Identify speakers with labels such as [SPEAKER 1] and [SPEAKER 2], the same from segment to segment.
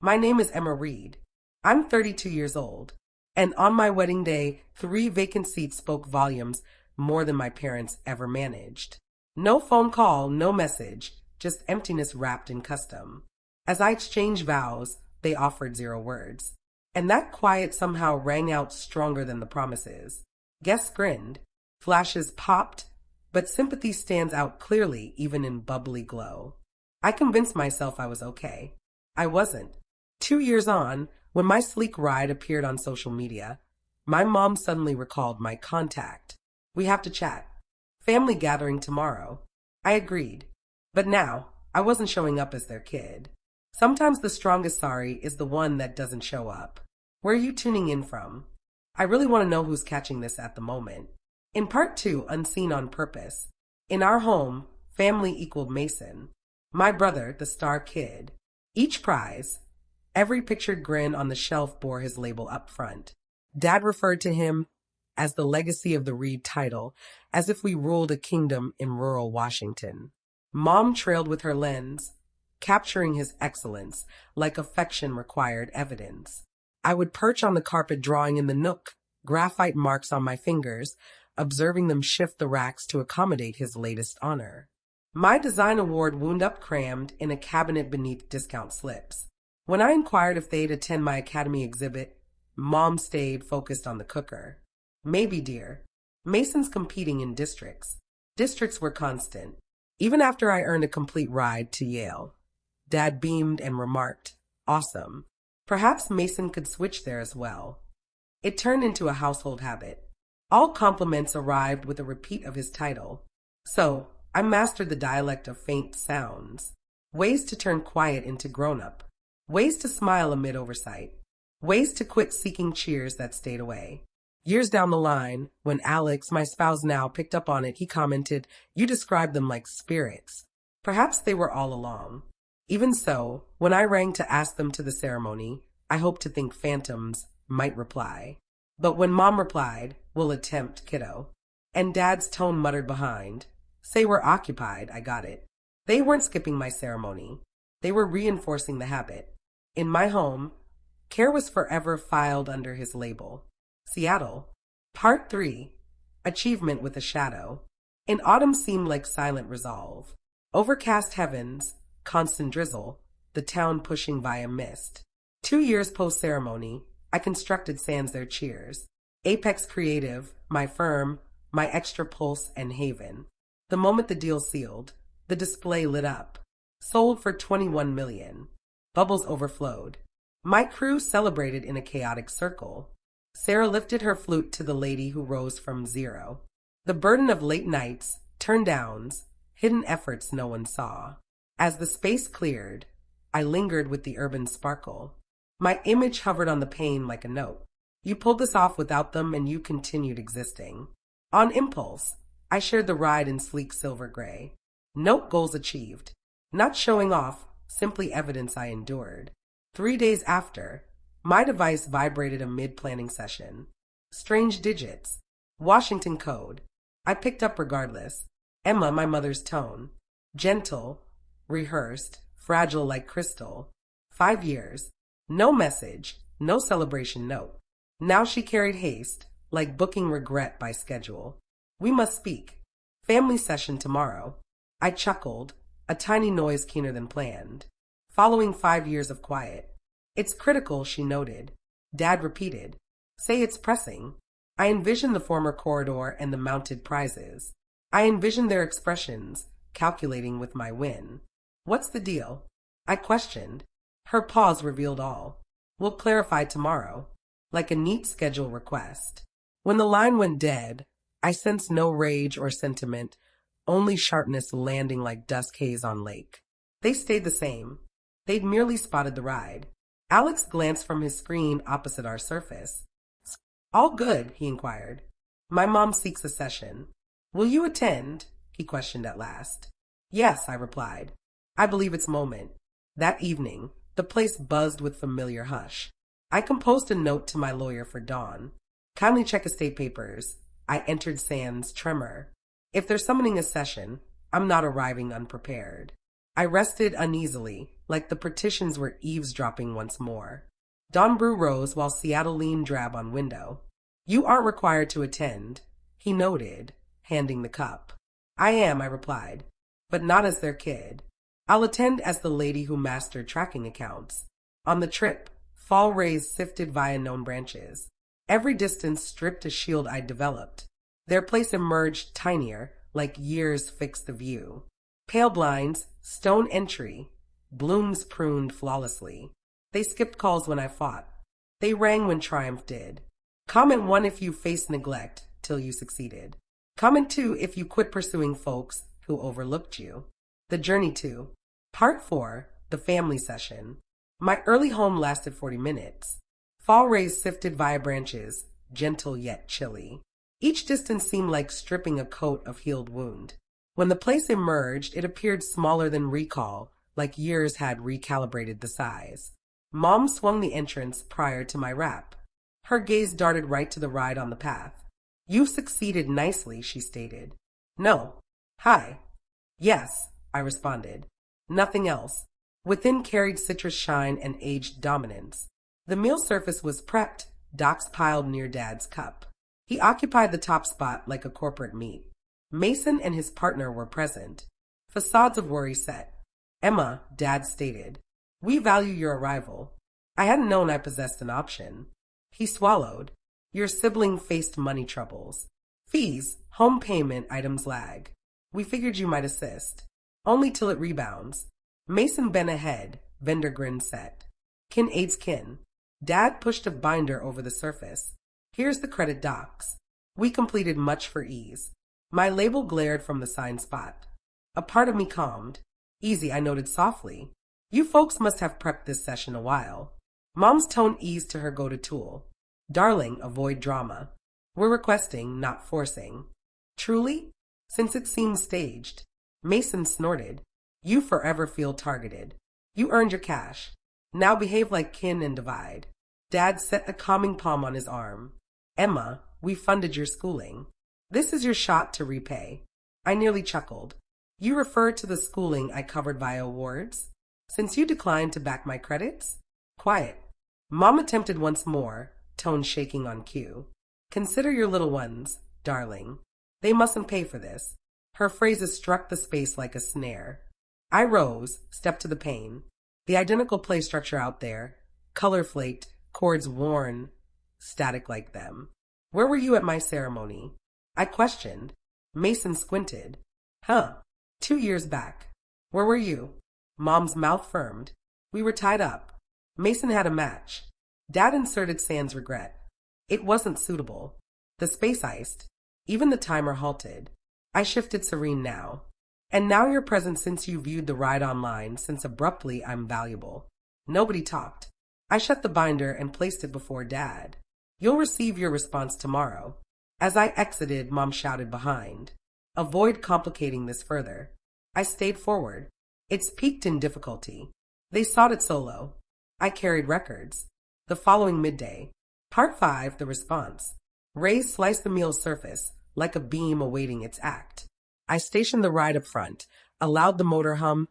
[SPEAKER 1] My name is Emma Reed. I'm 32 years old. And on my wedding day, 3 vacant seats spoke volumes more than my parents ever managed. No phone call, no message, just emptiness wrapped in custom. As I exchanged vows, they offered 0 words. And that quiet somehow rang out stronger than the promises. Guests grinned, flashes popped, but sympathy stands out clearly even in bubbly glow. I convinced myself I was okay. I wasn't. 2 years on, when my sleek ride appeared on social media, my mom suddenly recalled my contact. We have to chat. Family gathering tomorrow. I agreed. But now, I wasn't showing up as their kid. Sometimes the strongest sorry is the one that doesn't show up. Where are you tuning in from? I really want to know who's catching this at the moment. In part 2, Unseen on Purpose. In our home, family equaled Mason. My brother, the star kid. Each prize, every pictured grin on the shelf bore his label up front. Dad referred to him as the legacy of the Reed title, as if we ruled a kingdom in rural Washington. Mom trailed with her lens, capturing his excellence like affection required evidence. I would perch on the carpet drawing in the nook, graphite marks on my fingers, observing them shift the racks to accommodate his latest honor. My design award wound up crammed in a cabinet beneath discount slips. When I inquired if they'd attend my academy exhibit, Mom stayed focused on the cooker. Maybe, dear. Mason's competing in districts. Districts were constant. Even after I earned a complete ride to Yale, Dad beamed and remarked, "Awesome. Perhaps Mason could switch there as well." It turned into a household habit. All compliments arrived with a repeat of his title. So, I mastered the dialect of faint sounds. Ways to turn quiet into grown-up. Ways to smile amid oversight. Ways to quit seeking cheers that stayed away. Years down the line, when Alex, my spouse now, picked up on it, he commented, "You described them like spirits." Perhaps they were all along. Even so, when I rang to ask them to the ceremony, I hoped to think phantoms might reply. But when Mom replied, "We'll attempt, kiddo," and Dad's tone muttered behind, "Say we're occupied," I got it. They weren't skipping my ceremony. They were reinforcing the habit. In my home, care was forever filed under his label. Seattle. Part 3. Achievement with a Shadow. In autumn seemed like silent resolve. Overcast heavens, constant drizzle, the town pushing via mist. 2 years post-ceremony, I constructed sans their cheers. Apex Creative, my firm, my extra pulse and haven. The moment the deal sealed, the display lit up. Sold for $21 million. Bubbles overflowed. My crew celebrated in a chaotic circle. Sarah lifted her flute to the lady who rose from 0. The burden of late nights, turn-downs, hidden efforts no one saw. As the space cleared, I lingered with the urban sparkle. My image hovered on the pane like a note. You pulled this off without them and you continued existing. On impulse, I shared the ride in sleek silver gray. Note goals achieved. Not showing off, simply evidence I endured. 3 days after, my device vibrated a mid-planning session. Strange digits. Washington code. I picked up regardless. Emma, my mother's tone. Gentle, rehearsed, fragile like crystal. 5 years. No message, no celebration note. Now she carried haste, like booking regret by schedule. We must speak. Family session tomorrow. I chuckled, a tiny noise keener than planned. Following 5 years of quiet. It's critical, she noted. Dad repeated. Say it's pressing. I envisioned the former corridor and the mounted prizes. I envisioned their expressions, calculating with my win. What's the deal? I questioned. Her pause revealed all. We'll clarify tomorrow. Like a neat schedule request. When the line went dead, I sensed no rage or sentiment, only sharpness landing like dusk haze on lake. They stayed the same. They'd merely spotted the ride. Alex glanced from his screen opposite our surface. All good, he inquired. My mom seeks a session. Will you attend? He questioned at last. Yes, I replied. I believe it's moment. That evening, the place buzzed with familiar hush. I composed a note to my lawyer for dawn. Kindly check estate papers. I entered sans tremor. If they're summoning a session, I'm not arriving unprepared. I rested uneasily, like the partitions were eavesdropping once more. Don Brew rose while Seattle leaned drab on window. You aren't required to attend, he noted, handing the cup. I am, I replied, but not as their kid. I'll attend as the lady who mastered tracking accounts. On the trip, fall rays sifted via known branches. Every distance stripped a shield I'd developed. Their place emerged tinier, like years fixed the view. Pale blinds, stone entry, blooms pruned flawlessly. They skipped calls when I fought. They rang when triumph did. Comment 1 if you faced neglect till you succeeded. Comment 2 if you quit pursuing folks who overlooked you. The Journey 2. Part 4, the family session. My early home lasted 40 minutes. Fall rays sifted via branches, gentle yet chilly. Each distance seemed like stripping a coat of healed wound. When the place emerged, it appeared smaller than recall, like years had recalibrated the size. Mom swung the entrance prior to my rap. Her gaze darted right to the ride on the path. You've succeeded nicely, she stated. No. Hi. Yes, I responded. Nothing else. Within carried citrus shine and aged dominance. The meal surface was prepped, docks piled near Dad's cup. He occupied the top spot like a corporate meet. Mason and his partner were present. Facades of worry set. Emma, Dad stated, we value your arrival. I hadn't known I possessed an option. He swallowed. Your sibling faced money troubles. Fees, home payment items lag. We figured you might assist. Only till it rebounds. Mason bent ahead, vendor grin set. Kin aids kin. Dad pushed a binder over the surface. Here's the credit docs. We completed much for ease. My label glared from the sign spot. A part of me calmed. Easy, I noted softly. You folks must have prepped this session a while. Mom's tone eased to her go-to tool. Darling, avoid drama. We're requesting, not forcing. Truly? Since it seems staged. Mason snorted. You forever feel targeted. You earned your cash. Now behave like kin and divide. Dad set a calming palm on his arm. Emma, we funded your schooling. This is your shot to repay. I nearly chuckled. You referred to the schooling I covered via awards? Since you declined to back my credits? Quiet. Mom attempted once more, tone shaking on cue. Consider your little ones, darling. They mustn't pay for this. Her phrases struck the space like a snare. I rose, stepped to the pane. The identical play structure out there, color flaked, chords worn, static like them. Where were you at my ceremony? I questioned. Mason squinted. 2 years back. Where were you? Mom's mouth firmed. We were tied up. Mason had a match. Dad inserted sans regret. It wasn't suitable. The space iced. Even the timer halted. I shifted serene now. And now you're present since you viewed the ride online, since abruptly I'm valuable. Nobody talked. I shut the binder and placed it before Dad. You'll receive your response tomorrow. As I exited, Mom shouted behind. Avoid complicating this further. I stayed forward. It's peaked in difficulty. They sought it solo. I carried records. The following midday. Part 5, the response. Rays sliced the meal's surface, like a beam awaiting its act. I stationed the ride up front, allowed the motor hum,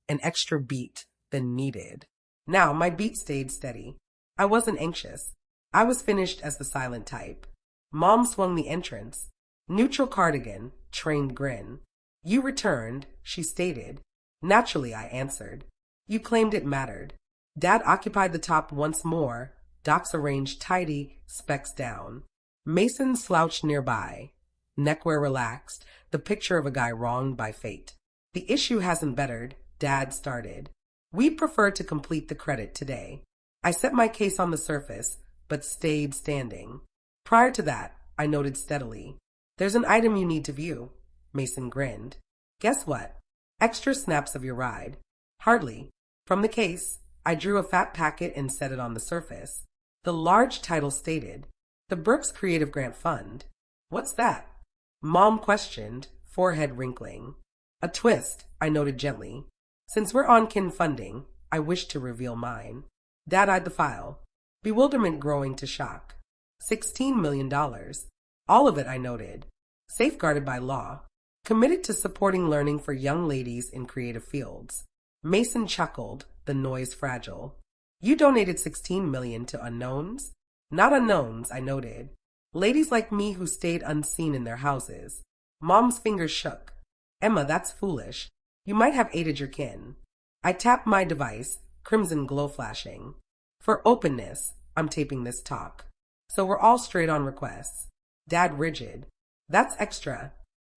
[SPEAKER 1] an extra beat than needed. Now my beat stayed steady. I wasn't anxious. I was finished as the silent type. Mom swung the entrance. Neutral cardigan, trained grin. You returned, she stated. Naturally, I answered. You claimed it mattered. Dad occupied the top once more, docks arranged tidy, specs down. Mason slouched nearby, neckwear relaxed, the picture of a guy wronged by fate. The issue hasn't bettered, Dad started. We prefer to complete the credit today. I set my case on the surface, but stayed standing. Prior to that, I noted steadily. There's an item you need to view. Mason grinned. Guess what? Extra snaps of your ride. Hardly. From the case, I drew a fat packet and set it on the surface. The large title stated, The Brooks Creative Grant Fund. What's that? Mom questioned, forehead wrinkling. A twist, I noted gently. Since we're on kin funding, I wish to reveal mine. Dad eyed the file, bewilderment growing to shock. $16 million. All of it, I noted. Safeguarded by law. Committed to supporting learning for young ladies in creative fields. Mason chuckled, the noise fragile. You donated 16 million to unknowns? Not unknowns, I noted. Ladies like me who stayed unseen in their houses. Mom's fingers shook. Emma, that's foolish. You might have aided your kin. I tapped my device, crimson glow flashing. For openness, I'm taping this talk. So we're all straight on requests. Dad rigid. That's extra.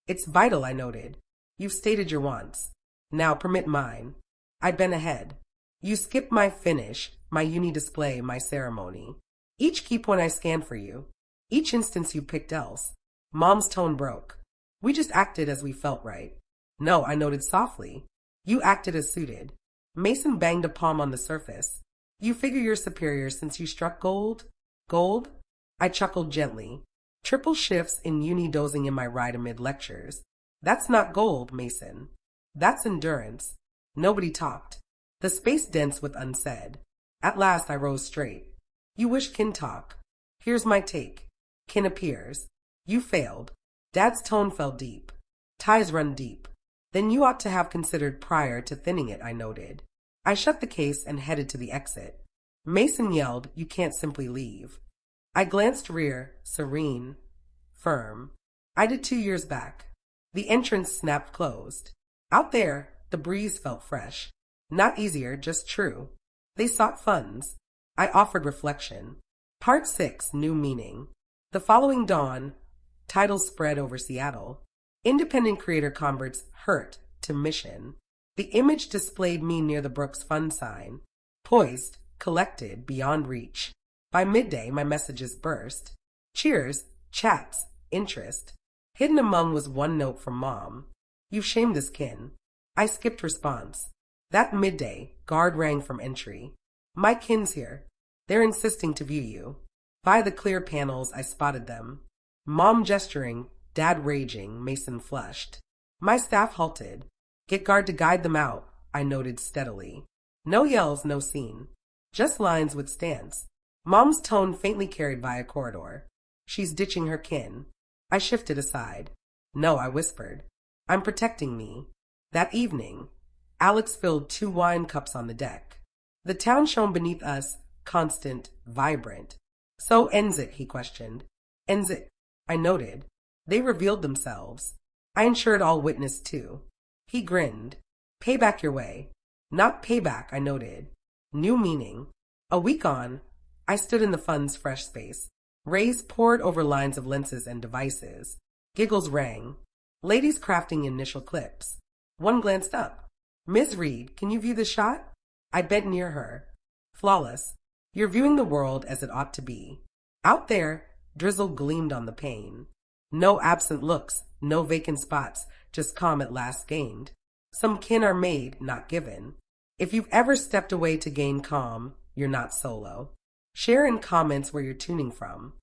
[SPEAKER 1] It's vital, I noted. You've stated your wants. Now permit mine. I bent ahead. You skipped my finish, my uni display, my ceremony. Each key point I scanned for you. Each instance you picked else. Mom's tone broke. We just acted as we felt right. No, I noted softly. You acted as suited. Mason banged a palm on the surface. You figure you're superior since you struck gold? Gold? I chuckled gently. Triple shifts in uni dozing in my ride amid lectures. That's not gold, Mason. That's endurance. Nobody talked. The space dense with unsaid. At last I rose straight. You wish kin talk. Here's my take. Kin appears. You failed. Dad's tone fell deep. Ties run deep. Then you ought to have considered prior to thinning it, I noted. I shut the case and headed to the exit. Mason yelled, you can't simply leave. I glanced rear, serene, firm. I did 2 years back. The entrance snapped closed. Out there, the breeze felt fresh. Not easier, just true. They sought funds. I offered reflection. Part 6, New Meaning. The following dawn, titles spread over Seattle. Independent creator converts hurt to mission. The image displayed me near the Brooks Fund sign. Poised, collected, beyond reach. By midday, my messages burst. Cheers, chats, interest. Hidden among was one note from Mom. You've shamed this kin. I skipped response. That midday, guard rang from entry. My kin's here. They're insisting to view you. By the clear panels, I spotted them. Mom gesturing, Dad raging, Mason flushed. My staff halted. Get guard to guide them out, I noted steadily. No yells, no scene. Just lines with stance. Mom's tone faintly carried via corridor. She's ditching her kin. I shifted aside. No, I whispered. I'm protecting me. That evening, Alex filled 2 wine cups on the deck. The town shone beneath us, constant, vibrant. So ends it, he questioned. Ends it, I noted. They revealed themselves. I ensured all witnessed too. He grinned. Payback your way. Not payback, I noted. New meaning. A week on, I stood in the fund's fresh space. Rays poured over lines of lenses and devices. Giggles rang. Ladies crafting initial clips. One glanced up. Ms. Reed, can you view the shot? I bent near her. Flawless. You're viewing the world as it ought to be. Out there, drizzle gleamed on the pane. No absent looks, no vacant spots, just calm at last gained. Some kin are made, not given. If you've ever stepped away to gain calm, you're not solo. Share in comments where you're tuning from.